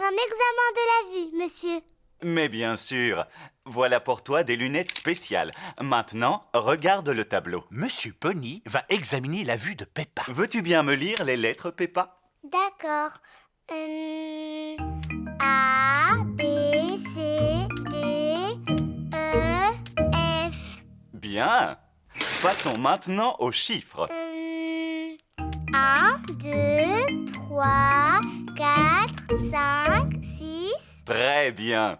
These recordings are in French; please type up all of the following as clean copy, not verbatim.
un examen de la vue, monsieur. Mais bien sûr. Voilà pour toi des lunettes spéciales. Maintenant, regarde le tableau. Monsieur Pony va examiner la vue de Peppa. Veux-tu bien me lire les lettres, Peppa? D'accord. A, B, C, D, E, F. Bien. Passons maintenant aux chiffres. 1, 2, 3, 4, 5, 6. Très bien.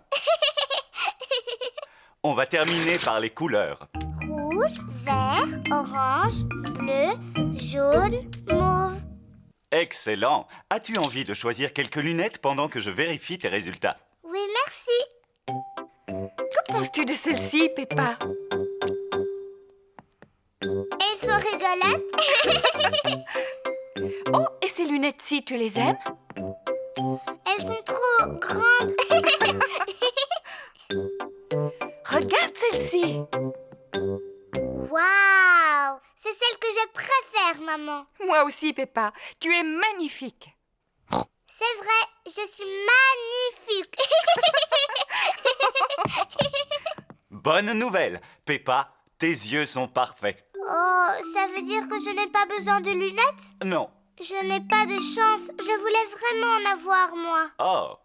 On va terminer par les couleurs. Rouge, vert, orange, bleu, jaune, mauve. Excellent. As-tu envie de choisir quelques lunettes pendant que je vérifie tes résultats? Oui, merci. Que penses-tu de celle-ci, Peppa? Elles sont rigolotes. Oh, et ces lunettes-ci, tu les aimes? Elles sont trop grandes. Regarde celle-ci. Waouh! C'est celle que je préfère, maman. Moi aussi, Peppa. Tu es magnifique. C'est vrai, je suis magnifique. Bonne nouvelle. Peppa, tes yeux sont parfaits. Oh, ça veut dire que je n'ai pas besoin de lunettes? Non. Je n'ai pas de chance. Je voulais vraiment en avoir, moi. Oh.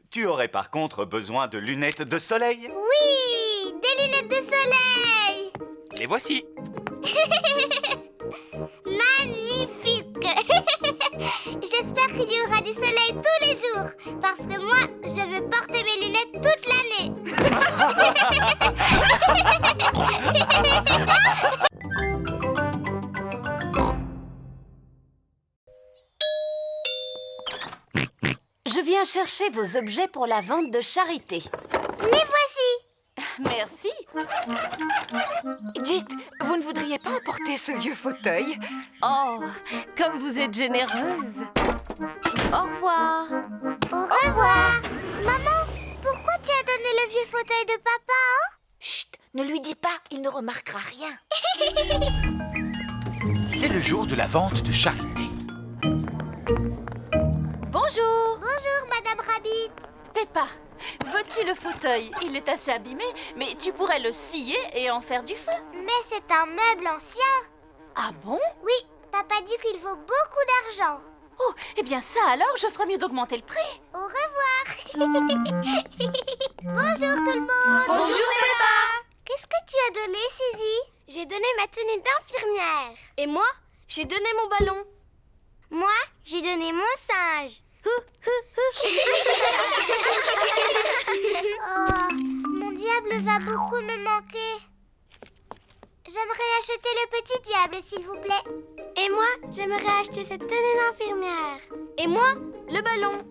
Tu aurais par contre besoin de lunettes de soleil? Oui, des lunettes de soleil. Les voici. Magnifique. J'espère qu'il y aura du soleil tous les jours. Parce que moi, je veux porter mes lunettes toute l'année. Je viens chercher vos objets pour la vente de charité. Les voici. Merci. Dites, vous ne voudriez pas emporter ce vieux fauteuil? Oh, comme vous êtes généreuse. Au revoir. Au revoir. Maman, pourquoi tu as donné le vieux fauteuil de papa, hein? Chut, ne lui dis pas, il ne remarquera rien. C'est le jour de la vente de charité. Bonjour. Bonjour, Madame Rabbit. Peppa, veux-tu le fauteuil? Il est assez abîmé, mais tu pourrais le scier et en faire du feu. Mais c'est un meuble ancien. Ah bon? Oui, papa dit qu'il vaut beaucoup d'argent. Oh, eh bien ça alors, je ferais mieux d'augmenter le prix. Au revoir. Bonjour tout le monde. Bonjour, Peppa. Qu'est-ce que tu as donné, Suzy? J'ai donné ma tenue d'infirmière. Et moi, j'ai donné mon ballon. Moi, j'ai donné mon singe. Oh, mon diable va beaucoup me manquer. J'aimerais acheter le petit diable, s'il vous plaît. Et moi, j'aimerais acheter cette tenue d'infirmière. Et moi, le ballon.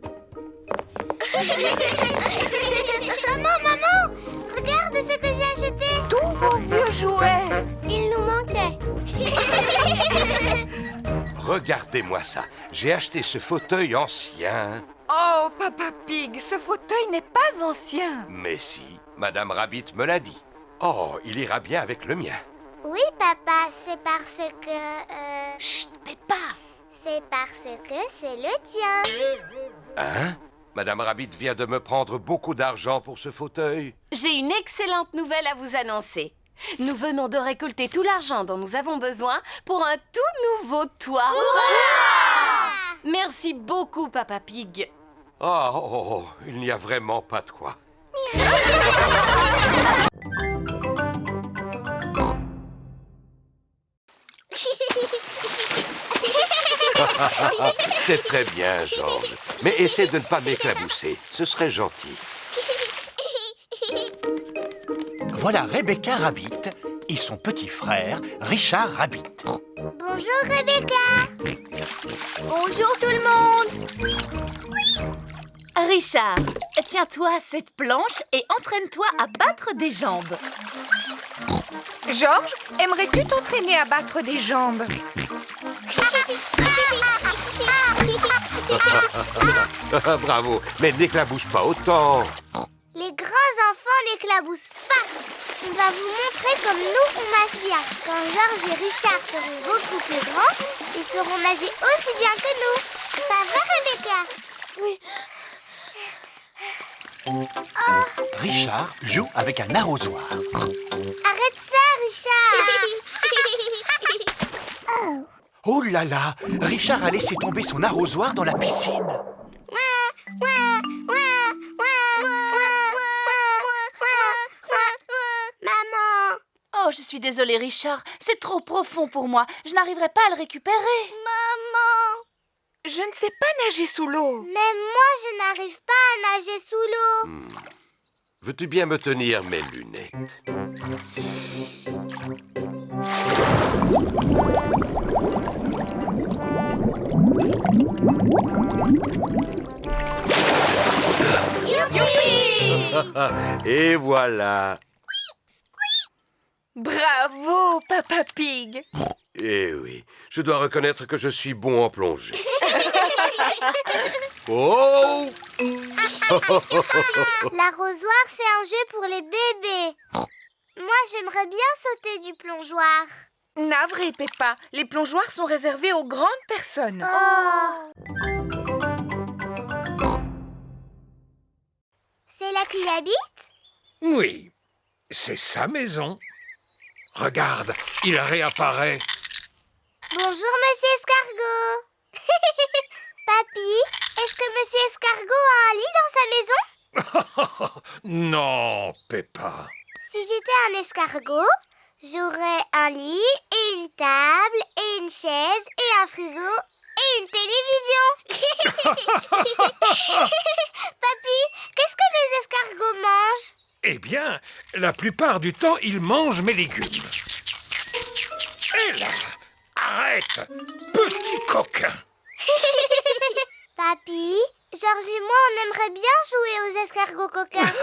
Maman, regarde ce que j'ai acheté. Tous vos vieux jouets. Il nous manquait. Regardez-moi ça. J'ai acheté ce fauteuil ancien. Oh, Papa Pig, ce fauteuil n'est pas ancien. Mais si, Madame Rabbit me l'a dit. Oh, il ira bien avec le mien. Oui, papa, c'est parce que... Chut, Peppa. C'est parce que c'est le tien. Hein? Madame Rabbit vient de me prendre beaucoup d'argent pour ce fauteuil. J'ai une excellente nouvelle à vous annoncer. Nous venons de récolter tout l'argent dont nous avons besoin pour un tout nouveau toit. Merci beaucoup, Papa Pig. Oh, il n'y a vraiment pas de quoi. C'est très bien, Georges. Mais essaie de ne pas m'éclabousser. Ce serait gentil. Voilà Rebecca Rabbit et son petit frère Richard Rabbit. Bonjour, Rebecca. Bonjour tout le monde. Richard, tiens-toi à cette planche et entraîne-toi à battre des jambes. Georges, aimerais-tu t'entraîner à battre des jambes? Bravo, mais n'éclabousse pas autant. Les grands enfants n'éclaboussent pas. On va vous montrer comme nous, on nage bien. Quand Georges et Richard seront beaucoup plus grands, ils sauront nager aussi bien que nous. Ça va, Rebecca? Oui. Richard joue avec un arrosoir. Arrête ça, Richard. Oh là là, Richard a laissé tomber son arrosoir dans la piscine. Maman. Oh, je suis désolée, Richard. C'est trop profond pour moi. Je n'arriverai pas à le récupérer. Maman. Je ne sais pas nager sous l'eau. Même moi, je n'arrive pas à nager sous l'eau. Veux-tu bien me tenir mes lunettes? Et voilà. Bravo, Papa Pig. Eh oui, je dois reconnaître que je suis bon en plongée. Oh! L'arrosoir, c'est un jeu pour les bébés. Moi, j'aimerais bien sauter du plongeoir. Navré, Peppa. Les plongeoires sont réservés aux grandes personnes. C'est là qu'il habite? Oui, c'est sa maison. Regarde, il réapparaît. Bonjour, Monsieur Escargot. Papy, est-ce que Monsieur Escargot a un lit dans sa maison? Non, Peppa. Si j'étais un escargot, j'aurais un lit et une table et une chaise et un frigo et une télévision. Papy, qu'est-ce que les escargots mangent? Eh bien, la plupart du temps, il mange mes légumes. Et là, arrête, petit coquin. Papy, Georges et moi, on aimerait bien jouer aux escargots coquins.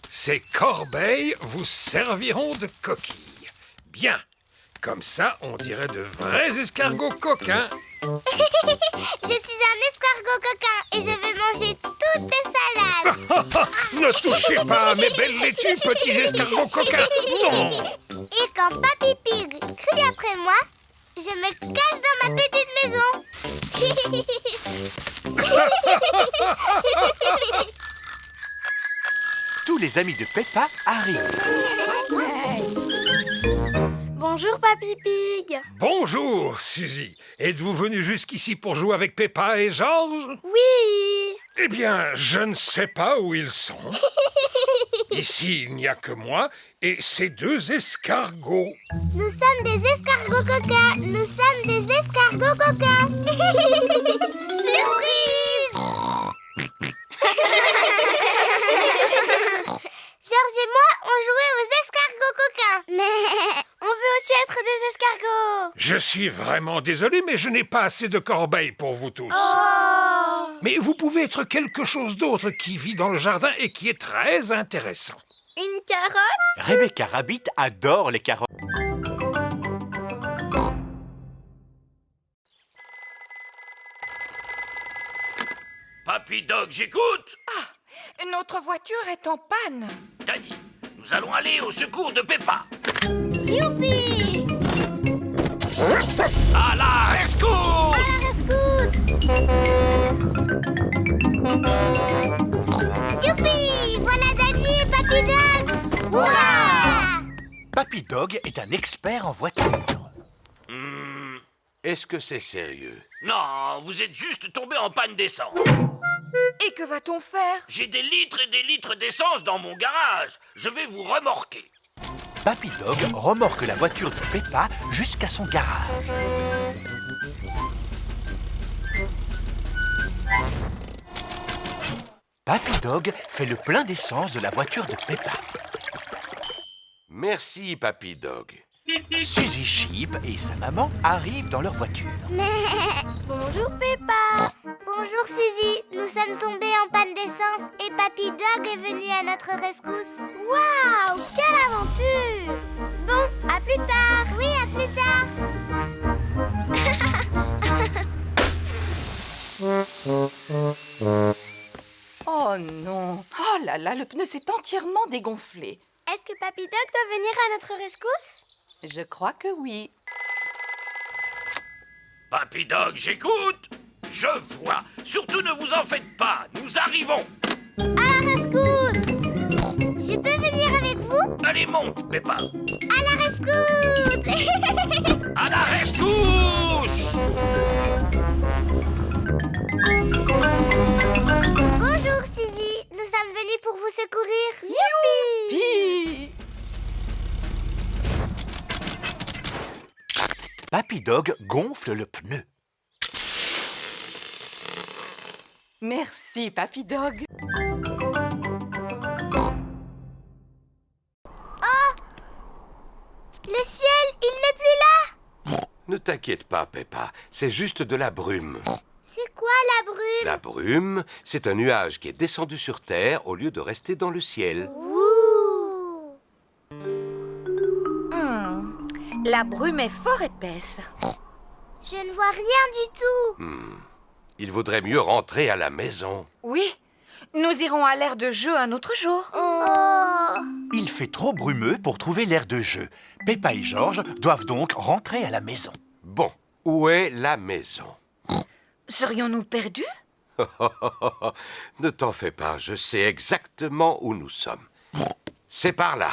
Ces corbeilles vous serviront de coquilles. Bien, comme ça, on dirait de vrais escargots coquins. Je suis un escargot coquin et je vais manger toutes tes salades. Ne touchez pas à mes belles laitues, petits escargots coquins. Non. Et quand Papy Pig crie après moi, je me cache dans ma petite maison. Tous les amis de Peppa arrivent. Bonjour, Papy Pig. Bonjour, Suzy. Êtes-vous venu jusqu'ici pour jouer avec Peppa et Georges? Oui. Eh bien, je ne sais pas où ils sont. Ici, il n'y a que moi et ces deux escargots. Nous sommes des escargots coquins. Nous sommes des escargots coquins. Surprise! Georges et moi, on jouait aux escargots coquins. Mais On veut aussi être des escargots. Je suis vraiment désolé, mais je n'ai pas assez de corbeilles pour vous tous. Oh. Mais vous pouvez être quelque chose d'autre qui vit dans le jardin et qui est très intéressant. Une carotte? Rebecca Rabbit adore les carottes. Papy Dog, j'écoute. Notre voiture est en panne. Danny, nous allons aller au secours de Peppa. youpi! À la rescousse! Rescousse! Youpi! Voilà Danny et Papy Dog! Hurrah! Papy Dog est un expert en voiture. Est-ce que c'est sérieux? Non, vous êtes juste tombé en panne d'essence. Et que va-t-on faire? J'ai des litres et des litres d'essence dans mon garage. Je vais vous remorquer. Papy Dog remorque la voiture de Peppa jusqu'à son garage. Papy Dog fait le plein d'essence de la voiture de Peppa. Merci, Papy Dog. Suzy Sheep et sa maman arrivent dans leur voiture. Bonjour, Peppa. Bonjour Suzy, nous sommes tombés en panne d'essence et Papy Dog est venu à notre rescousse. Waouh, quelle aventure. Bon, à plus tard. Oui, à plus tard. Oh non. Oh là là, le pneu s'est entièrement dégonflé. Est-ce que Papy Dog doit venir à notre rescousse? Je crois que oui. Papy Dog, j'écoute. Je vois. Surtout ne vous en faites pas. Nous arrivons. À la rescousse! Je peux venir avec vous? Allez, monte, Peppa. À la rescousse! À la rescousse! Bonjour, Suzy. Nous sommes venus pour vous secourir. Youpi! Papy Dog gonfle le pneu. Merci, Papy Dog. Le ciel, il n'est plus là! Ne t'inquiète pas, Peppa, c'est juste de la brume. C'est quoi la brume? La brume, c'est un nuage qui est descendu sur Terre au lieu de rester dans le ciel. Ouh! La brume est fort épaisse. Je ne vois rien du tout. Il vaudrait mieux rentrer à la maison. Oui, nous irons à l'aire de jeu un autre jour. Oh! Il fait trop brumeux pour trouver l'aire de jeu. Peppa et George doivent donc rentrer à la maison. Bon, où est la maison? Serions-nous perdus? Ne t'en fais pas, je sais exactement où nous sommes. C'est par là.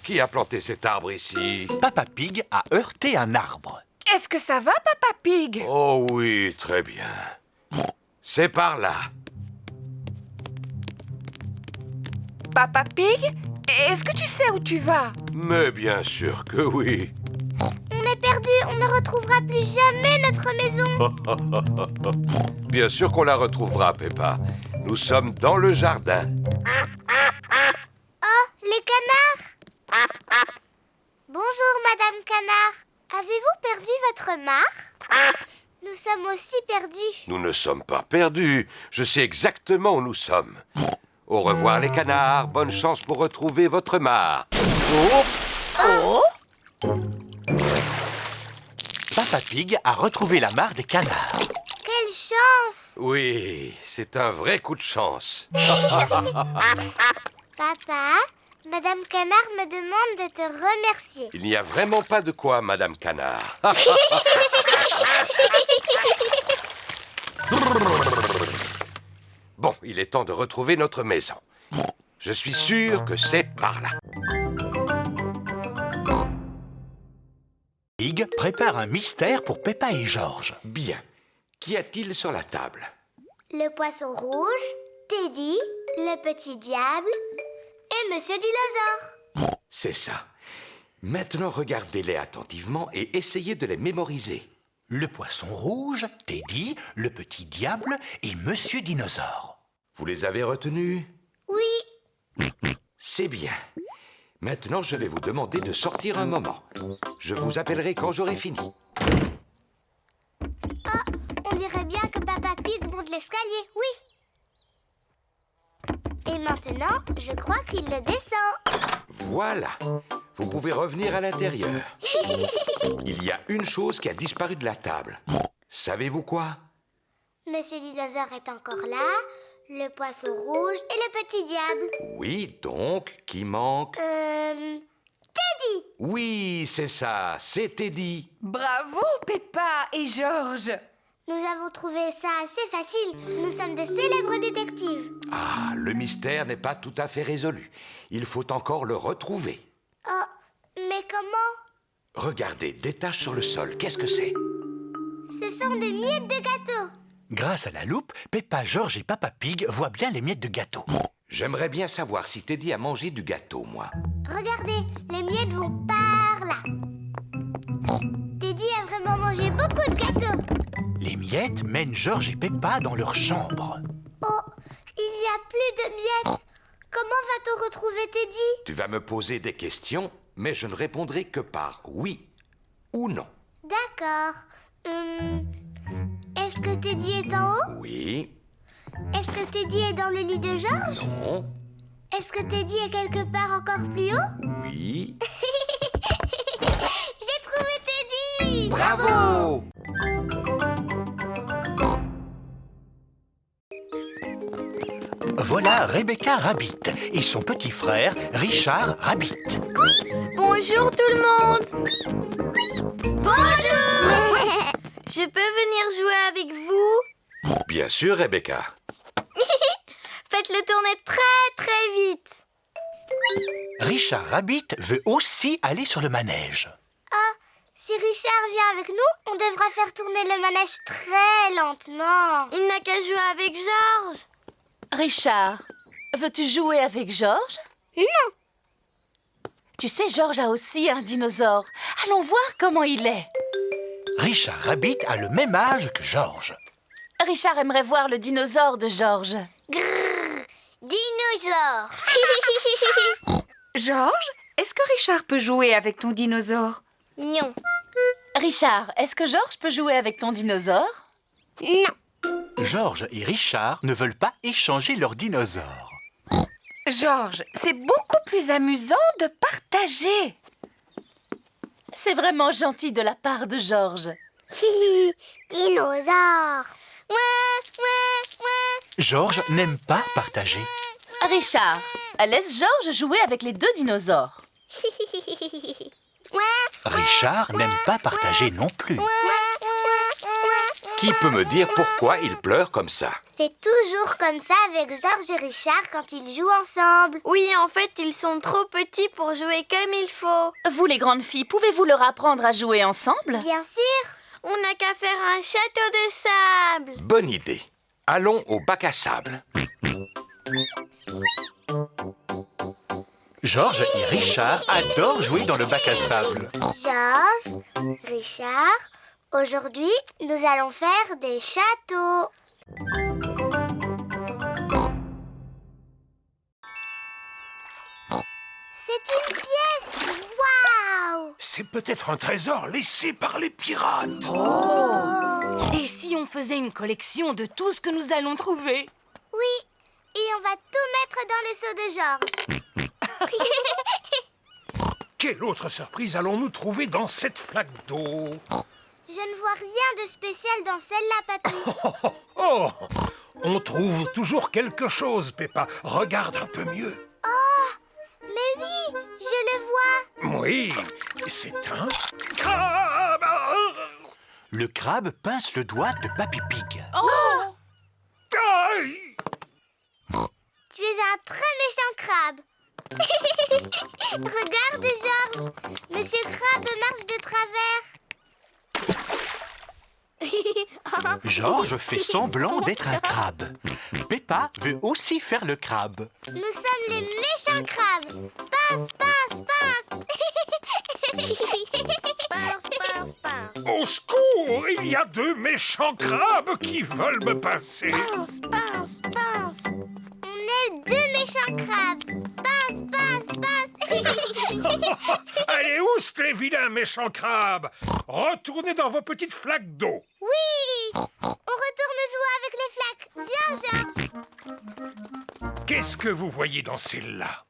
Qui a planté cet arbre ici? Papa Pig a heurté un arbre. Est-ce que ça va, Papa Pig? Oh oui, très bien. C'est par là. Papa Pig, est-ce que tu sais où tu vas? Mais bien sûr que oui. On est perdu, on ne retrouvera plus jamais notre maison. Bien sûr qu'on la retrouvera, Peppa. Nous sommes dans le jardin. Oh, les canards! Bonjour, Madame Canard. Avez-vous perdu votre mare? Nous sommes aussi perdus. Nous ne sommes pas perdus. Je sais exactement où nous sommes. Au revoir, les canards. Bonne chance pour retrouver votre mare. Oh! Papa Pig a retrouvé la mare des canards. Quelle chance! Oui, c'est un vrai coup de chance. Papa, Madame Canard me demande de te remercier. Il n'y a vraiment pas de quoi, Madame Canard. Bon, il est temps de retrouver notre maison. Je suis sûr que c'est par là. Pig prépare un mystère pour Peppa et George. Bien. Qu'y a-t-il sur la table? Le poisson rouge, Teddy, le petit diable et Monsieur Dinosaure. C'est ça. Maintenant, regardez-les attentivement et essayez de les mémoriser. Le poisson rouge, Teddy, le petit diable et Monsieur Dinosaure. Vous les avez retenus? Oui. C'est bien. Maintenant, je vais vous demander de sortir un moment. Je vous appellerai quand j'aurai fini. On dirait bien que Papa Pig monte l'escalier, oui. Et maintenant, je crois qu'il le descend. Voilà. Vous pouvez revenir à l'intérieur. Il y a une chose qui a disparu de la table. Savez-vous quoi? Monsieur Dinosaure est encore là, le poisson rouge et le petit diable. Oui, donc, qui manque? Teddy! Oui, c'est ça, c'est Teddy. Bravo, Peppa et George. Nous avons trouvé ça assez facile. Nous sommes de célèbres détectives. Ah, le mystère n'est pas tout à fait résolu. Il faut encore le retrouver. Oh, mais comment? Regardez, des taches sur le sol, qu'est-ce que c'est? Ce sont des miettes de gâteau. Grâce à la loupe, Peppa, George et Papa Pig voient bien les miettes de gâteau. J'aimerais bien savoir si Teddy a mangé du gâteau, moi. Regardez, les miettes vont par là. Teddy a vraiment mangé beaucoup de gâteaux. Les miettes mènent George et Peppa dans leur chambre. Oh, il n'y a plus de miettes. Comment va-t-on retrouver Teddy? Tu vas me poser des questions, mais je ne répondrai que par oui ou non. D'accord. Est-ce que Teddy est en haut? Oui, Est-ce que Teddy est dans le lit de George? non, Est-ce que Teddy est quelque part encore plus haut? oui. J'ai trouvé Teddy! Bravo! Voilà Rebecca Rabbit et son petit frère Richard Rabbit. Bonjour tout le monde. Bonjour! Je peux venir jouer avec vous? Bien sûr, Rebecca. Faites-le tourner très très vite. Richard Rabbit veut aussi aller sur le manège. Si Richard vient avec nous, on devra faire tourner le manège très lentement. Il n'a qu'à jouer avec Georges. Richard, veux-tu jouer avec Georges? Non. Tu sais, Georges a aussi un dinosaure. Allons voir comment il est. Richard Rabbit a le même âge que Georges. Richard aimerait voir le dinosaure de Georges. Dinosaure. Georges, est-ce que Richard peut jouer avec ton dinosaure? Non. Richard, est-ce que Georges peut jouer avec ton dinosaure? Non. Georges et Richard ne veulent pas échanger leurs dinosaures. Georges, c'est beaucoup plus amusant de partager. C'est vraiment gentil de la part de Georges. Dinosaure. Georges n'aime pas partager. Richard, laisse Georges jouer avec les deux dinosaures. Richard n'aime pas partager non plus. Qui peut me dire pourquoi il pleure comme ça? C'est toujours comme ça avec Georges et Richard quand ils jouent ensemble. Oui, en fait, ils sont trop petits pour jouer comme il faut. Vous, les grandes filles, pouvez-vous leur apprendre à jouer ensemble? Bien sûr. On n'a qu'à faire un château de sable. Bonne idée. Allons au bac à sable. Georges et Richard adorent jouer dans le bac à sable. Georges, Richard, aujourd'hui, nous allons faire des châteaux. C'est une pièce. Waouh! C'est peut-être un trésor laissé par les pirates. Et si on faisait une collection de tout ce que nous allons trouver? Oui, et on va tout mettre dans le seau de Georges. Quelle autre surprise allons-nous trouver dans cette flaque d'eau? Je ne vois rien de spécial dans celle-là, papy. Oh, on trouve toujours quelque chose, Peppa. Regarde un peu mieux. Mais oui, je le vois. Oui, c'est un crabe. Le crabe pince le doigt de Papy Pig. Aïe! Tu es un très méchant crabe. Regarde, Georges. Monsieur Crabe marche de travers. Georges fait semblant d'être un crabe. Peppa veut aussi faire le crabe. Nous sommes les méchants crabes. Pince, pince, pince. Pince, pince, pince. Au secours! Il y a deux méchants crabes qui veulent me passer. Pince, pince, pince. On est deux méchants crabes. Pince, pince, pince. Allez, oust, les vilains méchants crabes! Retournez dans vos petites flaques d'eau. Oui, on retourne jouer avec les flaques. Viens, Georges. Qu'est-ce que vous voyez dans celle-là?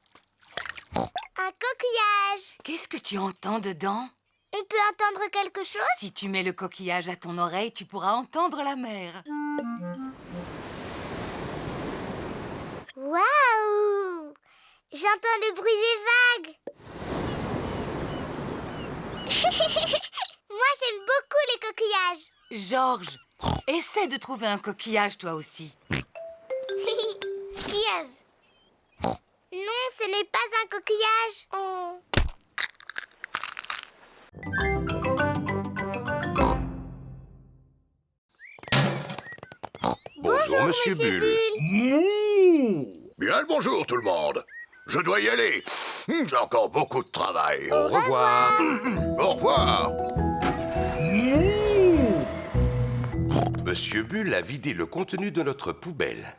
Un coquillage. Qu'est-ce que tu entends dedans? On peut entendre quelque chose? Si tu mets le coquillage à ton oreille, tu pourras entendre la mer. Waouh! J'entends le bruit des vagues. Moi, j'aime beaucoup les coquillages. Georges, essaie de trouver un coquillage toi aussi. Yes. Non, ce n'est pas un coquillage. Oh. Bonjour, Monsieur Bulle. Bien le bonjour, tout le monde. Je dois y aller. J'ai encore beaucoup de travail. Au revoir. Au revoir. Monsieur Bulle a vidé le contenu de notre poubelle.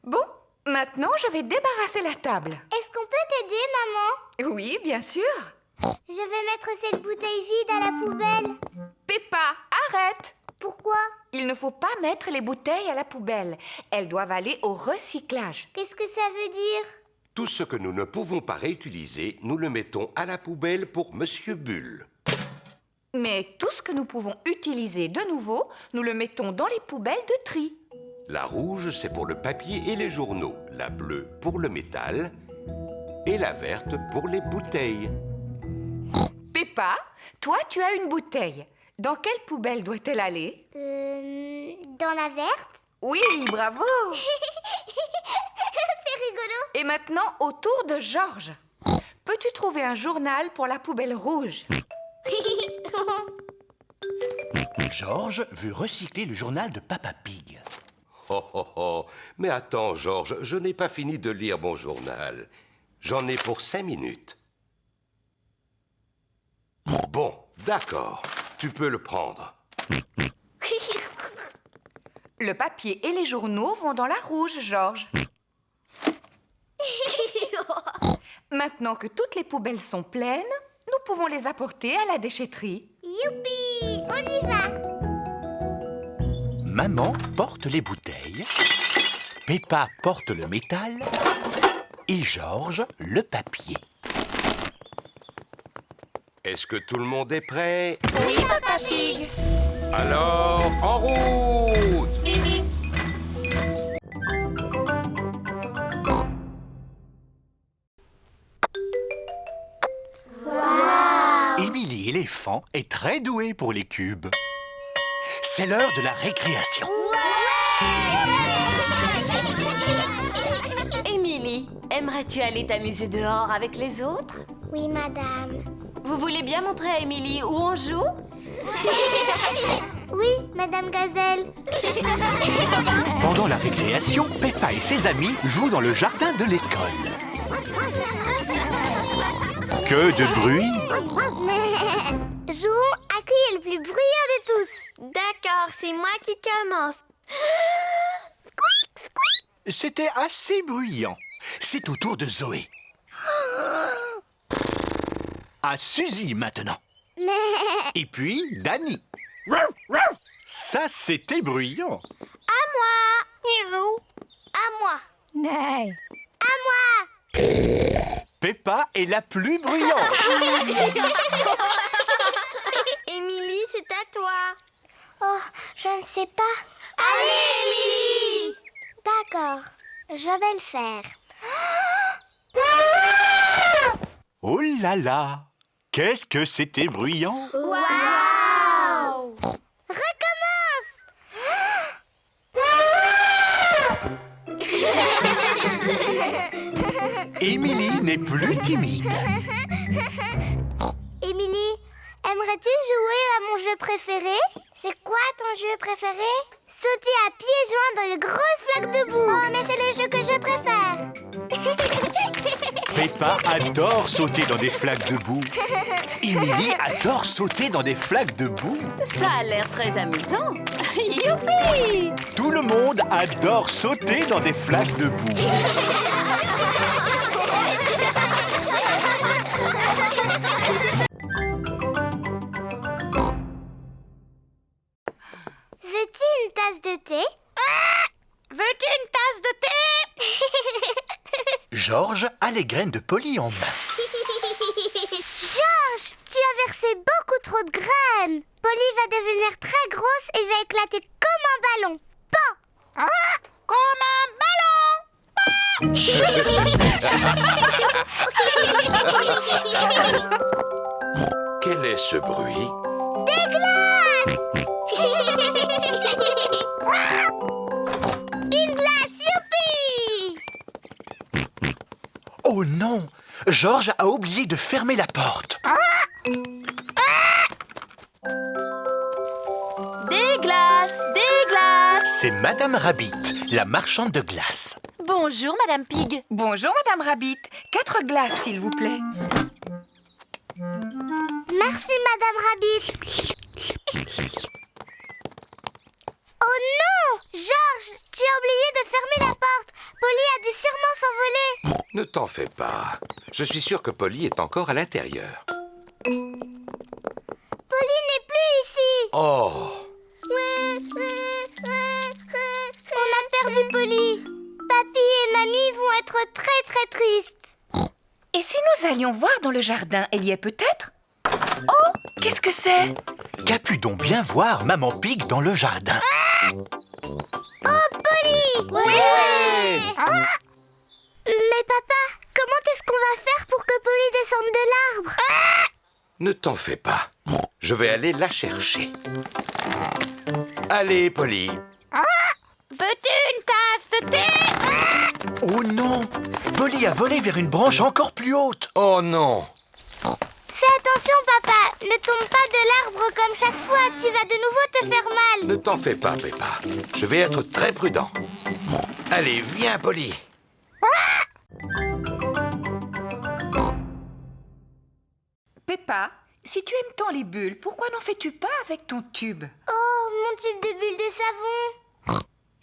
Bon, maintenant je vais débarrasser la table. Est-ce qu'on peut t'aider, maman? Oui, bien sûr. Je vais mettre cette bouteille vide à la poubelle. Peppa, arrête! Pourquoi? Il ne faut pas mettre les bouteilles à la poubelle. Elles doivent aller au recyclage. Qu'est-ce que ça veut dire? Tout ce que nous ne pouvons pas réutiliser, nous le mettons à la poubelle pour Monsieur Bulle. Mais tout ce que nous pouvons utiliser de nouveau, nous le mettons dans les poubelles de tri. La rouge, c'est pour le papier et les journaux. La bleue pour le métal. Et la verte pour les bouteilles. Peppa, toi tu as une bouteille. Dans quelle poubelle doit-elle aller? Dans la verte? Oui, bravo! C'est rigolo. Et maintenant, au tour de Georges. Peux-tu trouver un journal pour la poubelle rouge? Georges veut recycler le journal de Papa Pig. Oh, oh, oh. Mais attends, Georges, je n'ai pas fini de lire mon journal. J'en ai pour 5 minutes. Bon, d'accord. Tu peux le prendre. Le papier et les journaux vont dans la rouge, Georges. Maintenant que toutes les poubelles sont pleines, nous pouvons les apporter à la déchetterie. Youpi, on y va. Maman porte les bouteilles, Peppa porte le métal et Georges le papier. Est-ce que tout le monde est prêt? Oui, Papa Pig. Alors, en route! Émilie éléphant est très douée pour les cubes. C'est l'heure de la récréation. Émilie, aimerais-tu aller t'amuser dehors avec les autres? Oui, madame. Vous voulez bien montrer à Émilie où on joue? Oui, madame Gazelle. Pendant la récréation, Peppa et ses amis jouent dans le jardin de l'école. Que de bruit! Jouons à qui est le plus bruyant de tous. D'accord, c'est moi qui commence. Squeak, squeak. C'était assez bruyant. C'est au tour de Zoé. À Suzy maintenant. Et puis Dani. Ça, c'était bruyant. À moi. À moi. À moi. Peppa est la plus bruyante. Émilie, c'est à toi. Oh, je ne sais pas. Allez, Émilie! D'accord, je vais le faire. Oh là là! Qu'est-ce que c'était bruyant! Waouh! Recommence. Émilie n'est plus timide. Émilie, aimerais-tu jouer à mon jeu préféré? C'est quoi ton jeu préféré? Sauter à pieds joints dans les grosses flaques de boue. Oh, mais c'est le jeu que je préfère. Peppa adore sauter dans des flaques de boue. Émilie adore sauter dans des flaques de boue. Ça a l'air très amusant. Youpi! Tout le monde adore sauter dans des flaques de boue. Veux-tu une tasse de thé? Veux-tu une tasse de thé? Georges a les graines de Polly en main. Georges, tu as versé beaucoup trop de graines. Polly va devenir très grosse et va éclater comme un ballon. Pan! Ah, comme un ballon! Quel est ce bruit? Des glaces! Une glace, youpi! Oh non! Georges a oublié de fermer la porte. Des glaces, des glaces! C'est Madame Rabbit, la marchande de glace. Bonjour, Madame Pig. Bonjour, Madame Rabbit. 4 glaces, s'il vous plaît. Merci, Madame Rabbit. Oh non! Georges, tu as oublié de fermer la porte. Polly a dû sûrement s'envoler. Ne t'en fais pas. Je suis sûr que Polly est encore à l'intérieur. Polly n'est plus ici. Oh! On a perdu Polly. Papy et Mamie vont être très très tristes. Et si nous allions voir dans le jardin, elle y est peut-être? Oh, qu'est-ce que c'est? Qu'a pu donc bien voir Maman Pig dans le jardin? Oh, Polly! Oui! Mais papa, comment est-ce qu'on va faire pour que Polly descende de l'arbre? Ne t'en fais pas. Je vais aller la chercher. Allez, Polly. Veux-tu une tasse de thé? Oh non! Polly a volé vers une branche encore plus haute. Oh non! Fais attention, papa. Ne tombe pas de l'arbre comme chaque fois. Tu vas de nouveau te faire mal. Ne t'en fais pas, Peppa. Je vais être très prudent. Allez, viens, Polly. Peppa, si tu aimes tant les bulles, pourquoi n'en fais-tu pas avec ton tube? Oh, mon tube de bulles de savon.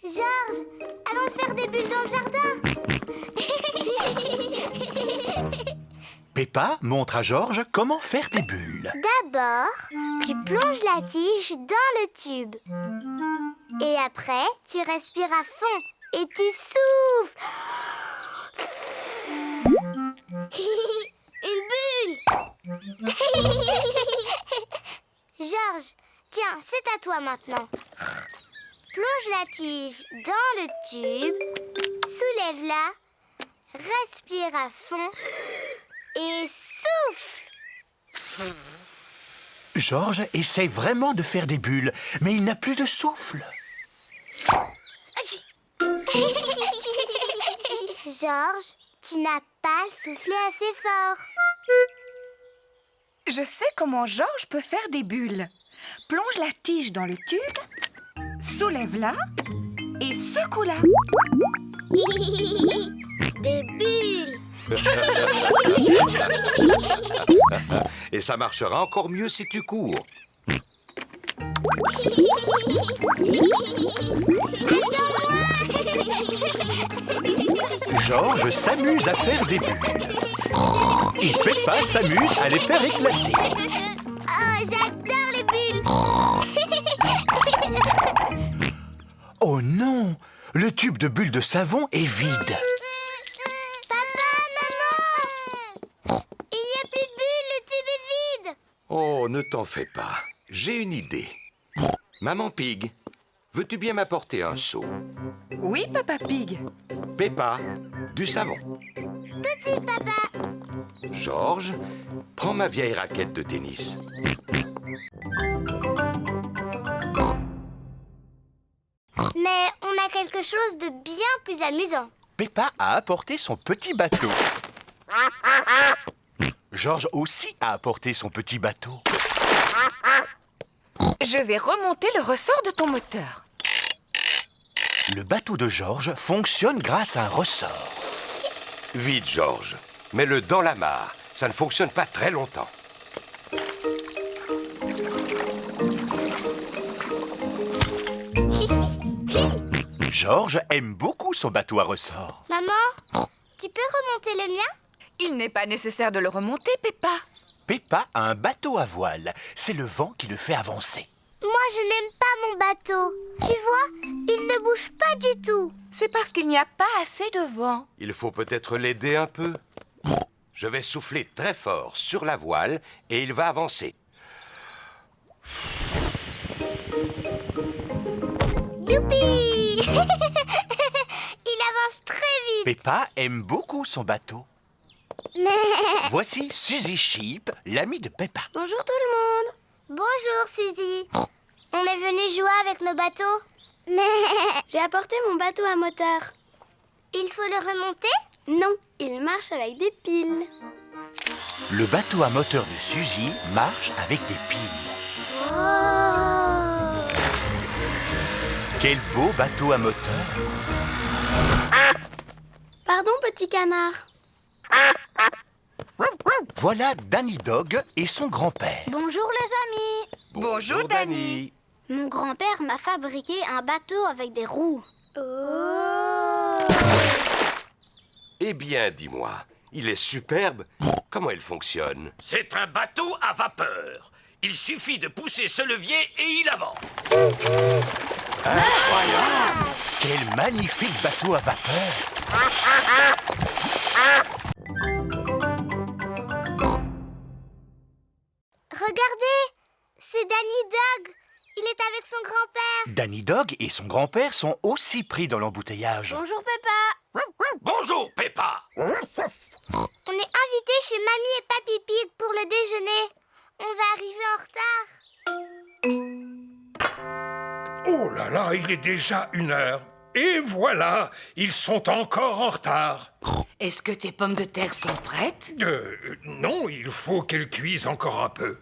Georges, allons faire des bulles dans le jardin. Peppa montre à Georges comment faire des bulles. D'abord, tu plonges la tige dans le tube. Et après, tu respires à fond et tu souffles. Une bulle. Georges, tiens, c'est à toi maintenant. Plonge la tige dans le tube, soulève-la, respire à fond et souffle. Georges essaie vraiment de faire des bulles, mais il n'a plus de souffle. Georges, tu n'as pas soufflé assez fort. Je sais comment Georges peut faire des bulles. Plonge la tige dans le tube, soulève-la et secoue-la. Des bulles. Et ça marchera encore mieux si tu cours. Georges s'amuse à faire des bulles. Et Peppa s'amuse à les faire éclater. Oh, j'adore les bulles. Oh non! Le tube de bulles de savon est vide. Papa, maman, il n'y a plus de bulles, le tube est vide. Oh, ne t'en fais pas. J'ai une idée. Maman Pig, veux-tu bien m'apporter un seau? Oui, Papa Pig. Peppa, du savon. Tout de suite, papa. Georges, prends ma vieille raquette de tennis. Mais on a quelque chose de bien plus amusant. Peppa a apporté son petit bateau. Georges aussi a apporté son petit bateau. Je vais remonter le ressort de ton moteur. Le bateau de Georges fonctionne grâce à un ressort. Vite, Georges. Mets-le dans la mare. Ça ne fonctionne pas très longtemps. Georges aime beaucoup son bateau à ressort. Maman, tu peux remonter le mien? Il n'est pas nécessaire de le remonter, Peppa. Peppa a un bateau à voile. C'est le vent qui le fait avancer. Moi, je n'aime pas mon bateau. Tu vois, il ne bouge pas du tout. C'est parce qu'il n'y a pas assez de vent. Il faut peut-être l'aider un peu. Je vais souffler très fort sur la voile et il va avancer. Youpi! Il avance très vite. Peppa aime beaucoup son bateau. Mais... Voici Suzy Sheep, l'amie de Peppa. Bonjour tout le monde. Bonjour Suzy. On est venu jouer avec nos bateaux. Mais... J'ai apporté mon bateau à moteur. Il faut le remonter? Non, il marche avec des piles. Le bateau à moteur de Suzy marche avec des piles. Oh! Quel beau bateau à moteur! Pardon, petit canard. Voilà Danny Dog et son grand-père. Bonjour les amis. Bonjour, Danny. Mon grand-père m'a fabriqué un bateau avec des roues. Oh! Eh bien, dis-moi, il est superbe. Comment il fonctionne? C'est un bateau à vapeur. Il suffit de pousser ce levier et il avance. Incroyable! Quel magnifique bateau à vapeur! Regardez, c'est Danny Dog. Il est avec son grand-père. Danny Dog et son grand-père sont aussi pris dans l'embouteillage. Bonjour Peppa. Bonjour, Peppa. On est invités chez Mamie et Papy Pig pour le déjeuner. On va arriver en retard. Oh là là, il est déjà 1h. Et voilà, ils sont encore en retard. Est-ce que tes pommes de terre sont prêtes? Non, il faut qu'elles cuisent encore un peu.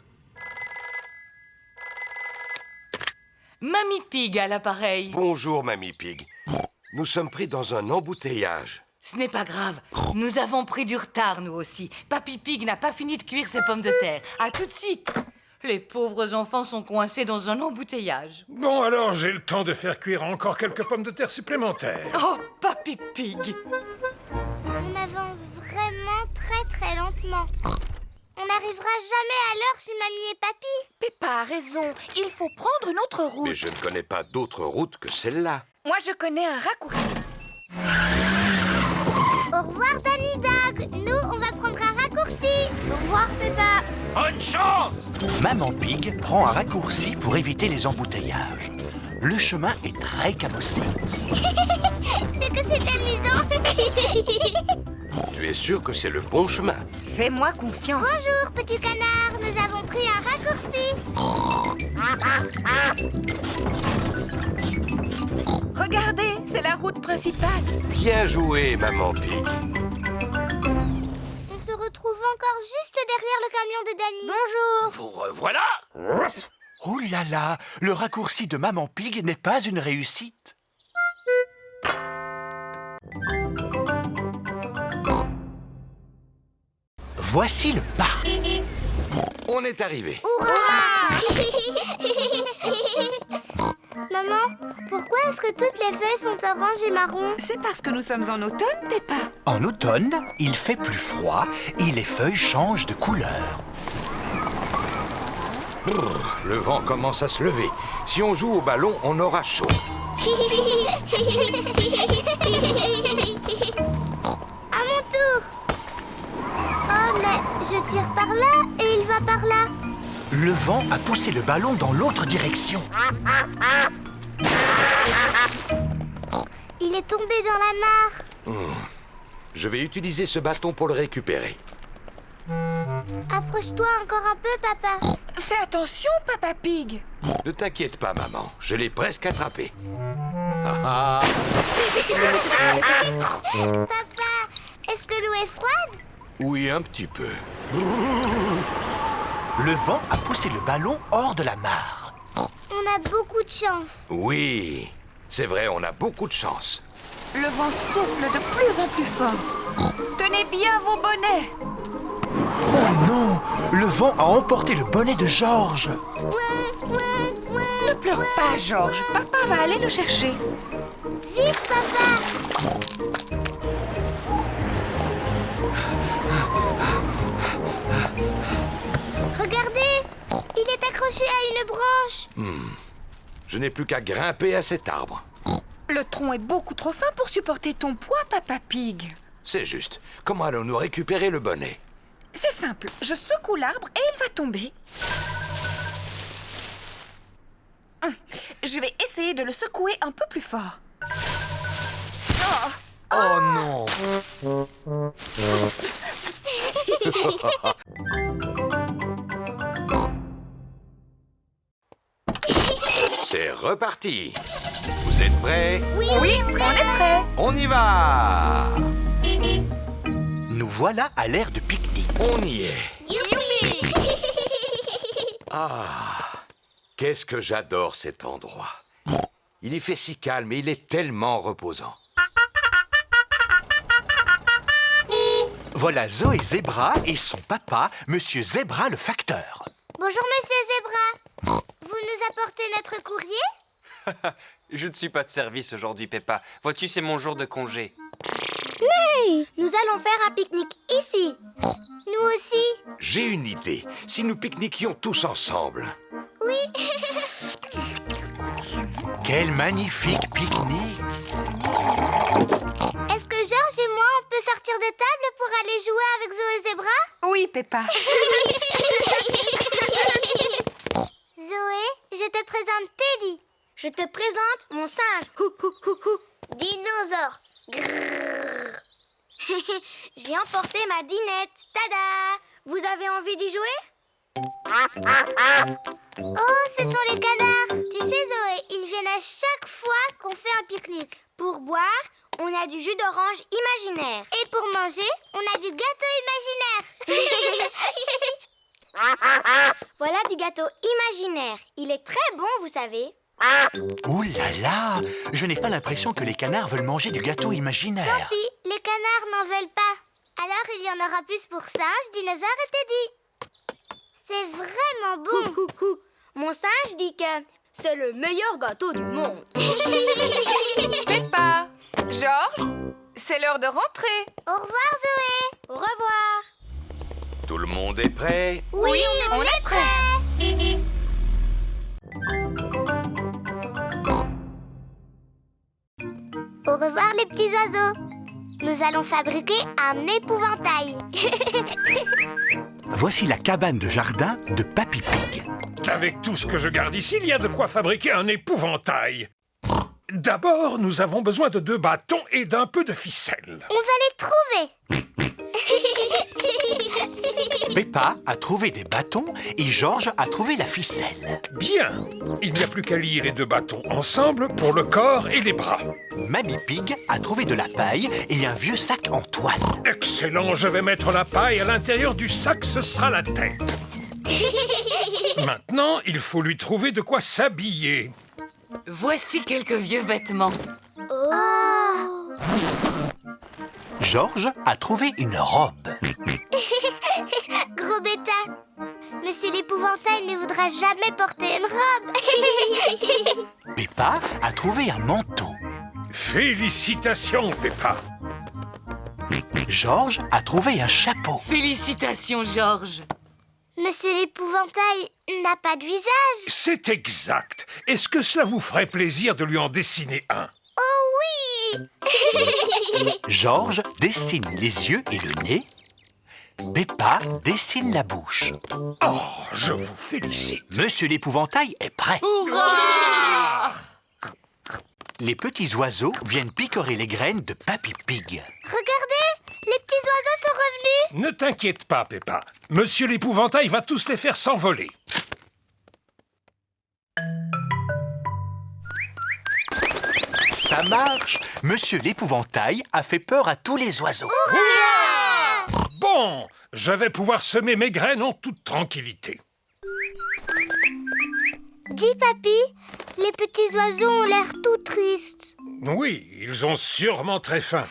Mamie Pig à l'appareil. Bonjour, Mamie Pig. Nous sommes pris dans un embouteillage. Ce n'est pas grave. Nous avons pris du retard, nous aussi. Papy Pig n'a pas fini de cuire ses pommes de terre. À tout de suite. Les pauvres enfants sont coincés dans un embouteillage. Bon, alors j'ai le temps de faire cuire encore quelques pommes de terre supplémentaires. Oh, Papy Pig! On avance vraiment très lentement. On n'arrivera jamais à l'heure chez Mamie et Papy. Peppa a raison. Il faut prendre une autre route. Mais je ne connais pas d'autre route que celle-là. Moi, je connais un raccourci. Au revoir, Danny Dog. Nous, on va prendre un raccourci. Au revoir, Peppa. Bonne chance! Maman Pig prend un raccourci pour éviter les embouteillages. Le chemin est très cabossé. C'est que c'est amusant. Tu es sûr que c'est le bon chemin? Fais-moi confiance. Bonjour, petit canard. Nous avons pris un raccourci. Regardez, c'est la route principale. Bien joué, Maman Pig. On se retrouve encore juste derrière le camion de Danny. Bonjour. Vous revoilà! Oh là là, le raccourci de Maman Pig n'est pas une réussite. Voici le parc. On est arrivé. Maman, pourquoi est-ce que toutes les feuilles sont oranges et marron? C'est parce que nous sommes en automne, Peppa. En automne, il fait plus froid et les feuilles changent de couleur. Le vent commence à se lever. Si on joue au ballon, on aura chaud. À mon tour. Oh, mais je tire par là et il va par là. Le vent a poussé le ballon dans l'autre direction. Il est tombé dans la mare. Je vais utiliser ce bâton pour le récupérer. Approche-toi encore un peu, papa. Fais attention, Papa Pig. Ne t'inquiète pas, maman. Je l'ai presque attrapé. Ah ah. Papa, est-ce que l'eau est froide? Oui, un petit peu. Le vent a poussé le ballon hors de la mare. On a beaucoup de chance. Oui, c'est vrai, on a beaucoup de chance. Le vent souffle de plus en plus fort. Tenez bien vos bonnets. Oh non, le vent a emporté le bonnet de Georges. Ne pleure pas, Georges. Papa va aller le chercher. Vite, papa. Regardez, il est accroché à une branche. Je n'ai plus qu'à grimper à cet arbre. Le tronc est beaucoup trop fin pour supporter ton poids, Papa Pig. C'est juste. Comment allons-nous récupérer le bonnet? C'est simple. Je secoue l'arbre et il va tomber. Je vais essayer de le secouer un peu plus fort. Oh non! C'est reparti! Vous êtes prêts? Oui, Oui, on est prêt. On y va! Nous voilà à l'aire de pique-nique. On y est! Youpi. Ah! Qu'est-ce que j'adore cet endroit! Il y fait si calme et il est tellement reposant. Voilà Zoé Zébra et son papa, Monsieur Zébra le facteur. Bonjour, Monsieur Zébra. Vous nous apportez notre courrier? Je ne suis pas de service aujourd'hui, Peppa. Vois-tu, c'est mon jour de congé. Nous allons faire un pique-nique ici. Nous aussi. J'ai une idée. Si nous pique-niquions tous ensemble. Oui. Quel magnifique pique-nique! Est-ce que Georges et moi, on peut sortir de table pour aller jouer avec Zoé Zébra? Oui, Peppa. Zoé, je te présente Teddy. Je te présente mon singe. Hou, hou, hou, hou. Dinosaure. Grrr. J'ai emporté ma dinette. Tada! Vous avez envie d'y jouer? Oh, ce sont les canards. Tu sais, Zoé, ils viennent à chaque fois qu'on fait un pique-nique. Pour boire, on a du jus d'orange imaginaire. Et pour manger, on a du gâteau imaginaire. Voilà du gâteau imaginaire. Il est très bon, vous savez. Ouh là là! Je n'ai pas l'impression que les canards veulent manger du gâteau imaginaire. Tant pis, les canards n'en veulent pas. Alors il y en aura plus pour singes, dinosaures et Teddy. C'est vraiment bon. Mon singe dit que c'est le meilleur gâteau du monde. Peppa, Georges, c'est l'heure de rentrer. Au revoir, Zoé. Au revoir. Tout le monde est prêt? Oui, on est prêts. Au revoir les petits oiseaux. Nous allons fabriquer un épouvantail. Voici la cabane de jardin de Papy Pig. Avec tout ce que je garde ici, il y a de quoi fabriquer un épouvantail. D'abord, nous avons besoin de 2 bâtons et d'un peu de ficelle. On va les trouver. Peppa a trouvé des bâtons et Georges a trouvé la ficelle. Bien. Il n'y a plus qu'à lier les 2 bâtons ensemble pour le corps et les bras. Mamie Pig a trouvé de la paille et un vieux sac en toile. Excellent, je vais mettre la paille à l'intérieur du sac, ce sera la tête. Maintenant, il faut lui trouver de quoi s'habiller. Voici quelques vieux vêtements. Oh. Georges a trouvé une robe. Gros bêta. Monsieur l'épouvantail ne voudra jamais porter une robe. Peppa a trouvé un manteau. Félicitations, Peppa. Georges a trouvé un chapeau. Félicitations, Georges. Monsieur l'épouvantail n'a pas de visage. C'est exact. Est-ce que cela vous ferait plaisir de lui en dessiner un? Oh oui. Georges dessine les yeux et le nez. Peppa dessine la bouche. Oh, je vous félicite. Monsieur l'épouvantail est prêt. Hurrah! Les petits oiseaux viennent picorer les graines de Papy Pig. Regardez, les petits oiseaux sont revenus. Ne t'inquiète pas, Peppa. Monsieur l'épouvantail va tous les faire s'envoler. Ça marche. Monsieur l'épouvantail a fait peur à tous les oiseaux. Bon, je vais pouvoir semer mes graines en toute tranquillité. Dis, papy, les petits oiseaux ont l'air tout tristes. Oui, ils ont sûrement très faim.